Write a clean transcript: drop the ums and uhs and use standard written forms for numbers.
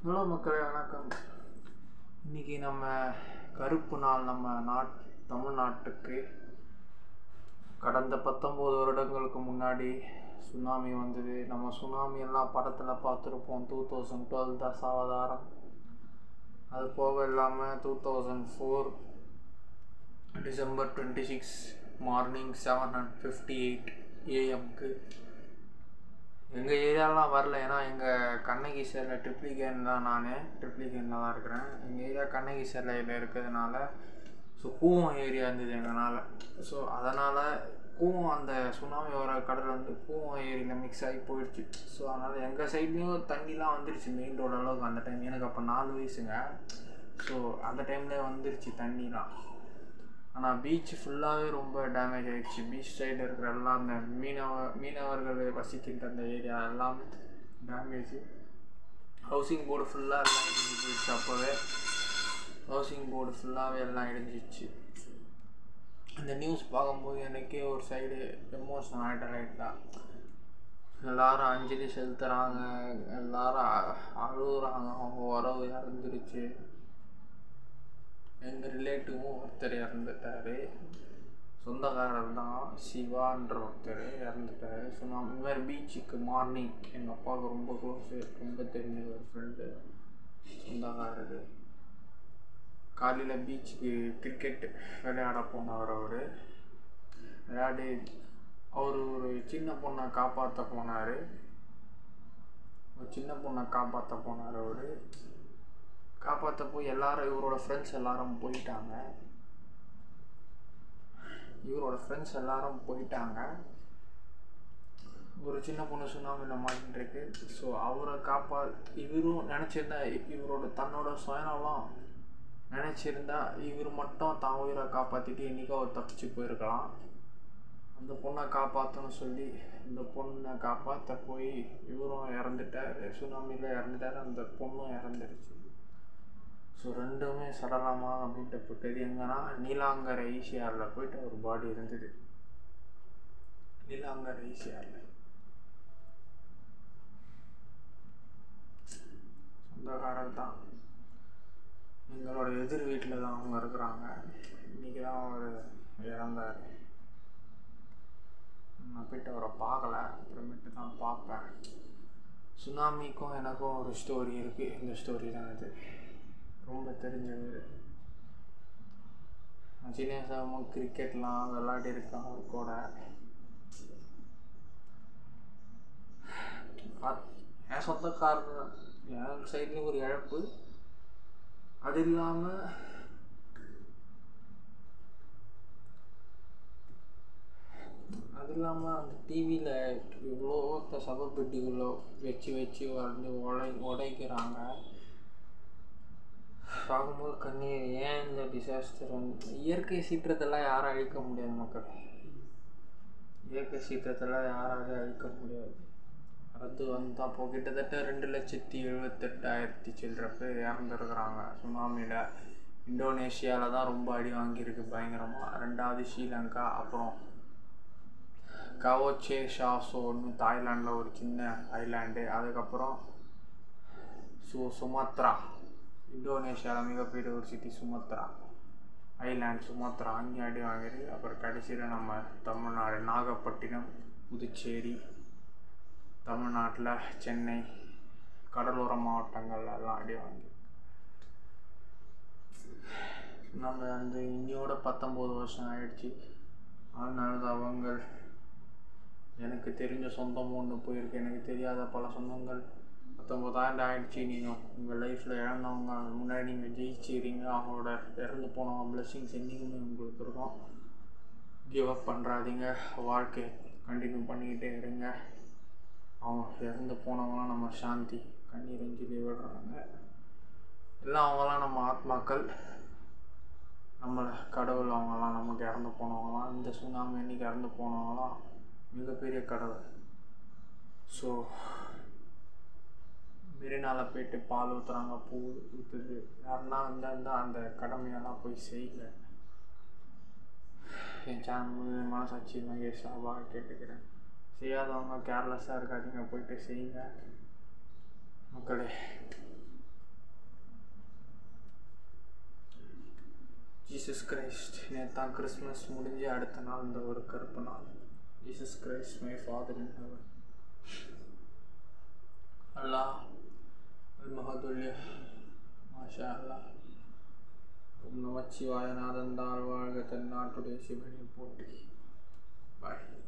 Hello மக்களே, வணக்கம். இன்றைக்கி நம்ம கருப்பு நாள். நம்ம தமிழ்நாட்டுக்கு கடந்த 19 வருடங்களுக்கு முன்னாடி சுனாமி வந்தது. நம்ம சுனாமி எல்லாம் படத்தில் பார்த்துருப்போம். 2012 தசாவதாரம். அது போக இல்லாமல் 2004 டிசம்பர் 26 மார்னிங் 7:58 AM எங்கள் ஏரியாலாம் வரல. ஏன்னா எங்கள் கண்ணகி சேரில் ட்ரிப்ளிகேன் தான். நான் ட்ரிப்ளிகேனில் தான் இருக்கிறேன். எங்கள் ஏரியா கண்ணகி சேரில் இருக்கிறதுனால கூவம் ஏரியா இருந்தது எங்களால். ஸோ அதனால் கூவம் அந்த சுனாமி வர கடல் வந்து கூவம் ஏரியில் மிக்ஸ் ஆகி போயிடுச்சு. ஸோ அதனால் எங்கள் சைட்லேயும் தண்ணிலாம் வந்துடுச்சு மெயின் ரோடு அளவுக்கு. அந்த டைம் எனக்கு அப்போ 4 வயசுங்க. ஸோ அந்த டைமில் வந்துடுச்சு தண்ணிலாம். ஆனால் பீச் ஃபுல்லாகவே ரொம்ப டேமேஜ் ஆகிடுச்சு. பீச் சைடு இருக்கிற எல்லாம் அந்த மீனவர்கள் வசிக்கின்ற அந்த ஏரியா எல்லாமே டேமேஜ். ஹவுசிங் போர்டு ஃபுல்லாக எல்லாம் இடிஞ்சு போயிடுச்சு. அப்போவே ஹவுசிங் போர்டு ஃபுல்லாகவே எல்லாம் இடிஞ்சிச்சு. அந்த நியூஸ் பார்க்கும்போது எனக்கே ஒரு சைடு எமோஷனல் ஆகிட்டா. எல்லோரும் அஞ்சலி செலுத்துகிறாங்க, எல்லோரும் அழுகுறாங்க. அவங்க உறவு இறந்துருச்சு. எங்கள் ரிலேட்டிவும் ஒருத்தர் இறந்துட்டார். சொந்தக்காரர் தான், சிவான்ற ஒருத்தர் இறந்துட்டார். ஸோ நான் இந்த மாதிரி பீச்சுக்கு மார்னிங் எங்கள் அப்பாவுக்கு ரொம்ப க்ளோஸு, ரொம்ப தெரிஞ்ச ஒரு ஃப்ரெண்டு, சொந்தக்காரர். காலையில் பீச்சுக்கு கிரிக்கெட் விளையாட போனவர். அவர் ஒரு சின்ன பொண்ணை காப்பாற்ற போனார். அவர் காப்பாற்ற போய் எல்லாரும் இவரோட ஃப்ரெண்ட்ஸ் எல்லாரும் போயிட்டாங்க. ஒரு சின்ன பொண்ணு சுனாமியில் மாட்டிருக்கு. ஸோ அவரை இவரும் நினச்சிருந்தா, தன்னோட சுயநலம் நினச்சிருந்தா இவர் மட்டும் தான் உயிரை காப்பாற்றிட்டு என்றைக்கோ அவர் தப்பிச்சு போயிருக்கலாம். அந்த பொண்ணை காப்பாற்றணும்னு சொல்லி இந்த பொண்ணை காப்பாற்ற போய் இவரும் இறந்துட்டார். சுனாமியில் இறந்துட்டார். அந்த பொண்ணும் இறந்துருச்சு. ஸோ ரெண்டுமே சடலமாக மீட்டப்பட்டது. எங்கன்னா நீலாங்கரை ஈசிஆரில் போயிட்டு ஒரு பாடி இருந்தது. நீலாங்கரை ஈசிஆரில் சொந்தக்காரர் தான். எங்களோட எதிர் வீட்டில் தான் அவங்க இருக்கிறாங்க. இன்றைக்கி தான் அவர் இறந்தார். நான் போய்ட்டு அவரை பார்க்கல, அப்புறமேட்டு தான் பார்ப்பேன். சுனாமிக்கும் எனக்கும் ஒரு ஸ்டோரி இருக்குது. இந்த ஸ்டோரி தான் இது. ரொம்ப தெரிஞ்சவர். நான் சின்ன வயசாகவும் கிரிக்கெட்லாம் விளையாடிருக்கேன் அவர் கூட. என் சொந்தக்காரர் என் சைட்லேயும் ஒரு இழப்பு. அது இல்லாமல் அந்த டிவியில் இவ்வளோ சபப்பெட்டிகளோ வச்சு உடைக்கிறாங்க. பார்க்கும்போது கண்ணீர். ஏன் இந்த டிசாஸ்டர் இயற்கை சீற்றத்தெல்லாம் யாரும் அழிக்க முடியாது மக்கள். இயற்கை சீற்றத்தெல்லாம் யாராலும் அழிக்க முடியாது. அது வந்து அப்போது கிட்டத்தட்ட 2,78,000 சில்லற பேர் இறந்துருக்குறாங்க சுனாமியில். இந்தோனேஷியாவில் தான் ரொம்ப அடி வாங்கியிருக்கு பயங்கரமாக. 2வது ஸ்ரீலங்கா, அப்புறம் கவோச்சே ஷாசோன்னு தாய்லாண்டில் ஒரு சின்ன ஐலாண்டு, அதுக்கப்புறம் சுமத்ரா, இந்தோனேஷியாவில் மிகப்பெரிய ஒரு சிட்டி சுமத்ரா ஐலாண்ட். சுமத்ரா அங்கே அடி வாங்கிருக்கு. அப்புறம் கடைசியில் நம்ம தமிழ்நாடு நாகப்பட்டினம், புதுச்சேரி, தமிழ்நாட்டில் சென்னை, கடலோர மாவட்டங்கள் எல்லாம் அடி வாங்கி. நம்ம அந்த இன்னையோட 19 வருஷம் ஆயிடுச்சு. அதனால அவங்க எனக்கு தெரிஞ்ச சொந்தம் ஒன்று போயிருக்கு. எனக்கு தெரியாத பல சொந்தங்கள் 19 ஆயிடுச்சு. நீங்கள் உங்கள் லைஃப்பில் இழந்தவங்க முன்னாடி நீங்கள் ஜெயிச்சிடுறீங்க. அவங்களோட இறந்து போனவங்க பிளெஸ்ஸிங்ஸ் என்றைக்குமே உங்களுக்கு இருக்கும். கிவ் அப் பண்ணுறாதீங்க. வாழ்க்கை கண்டினியூ பண்ணிக்கிட்டே இருங்க. அவங்க இறந்து போனவங்களாம் நம்ம சாந்தி கண்ணீர் அஞ்சலி விடுறாங்க. எல்லாம் அவங்களாம் நம்ம ஆத்மாக்கள், நம்மளை கடவுள். அவங்களாம் நமக்கு இறந்து போனவங்களாம், இந்த சுனாமி அன்றைக்கி இறந்து போனவங்களாம் மிகப்பெரிய கடவுள். ஸோ மெரினாவில் போய்ட்டு பால் ஊற்றுறாங்க, பூ ஊற்றுது. யாருன்னா இருந்தால் அந்த கடமையெல்லாம் போய் செய்யல. என் சேனல் மனசாட்சி மகேஷ் சாபாக கேட்டுக்கிறேன். செய்யாதவங்க கேர்லெஸ்ஸாக இருக்காதீங்க, போயிட்டு செய்யுங்க மக்களே. Jesus Christ. நேற்று தான் கிறிஸ்மஸ் முடிஞ்சு அடுத்த நாள் இந்த ஒரு கருப்பு நாள். Jesus Christ my father in heaven. அல்லாஹ் அல்மஹதுல்யா மாஷா அல்லாஹ். நமச்சிவாய நாதந்தாள் வாழ்க தென்னாட்டுடைய சிவனை போற்றி. பாய்.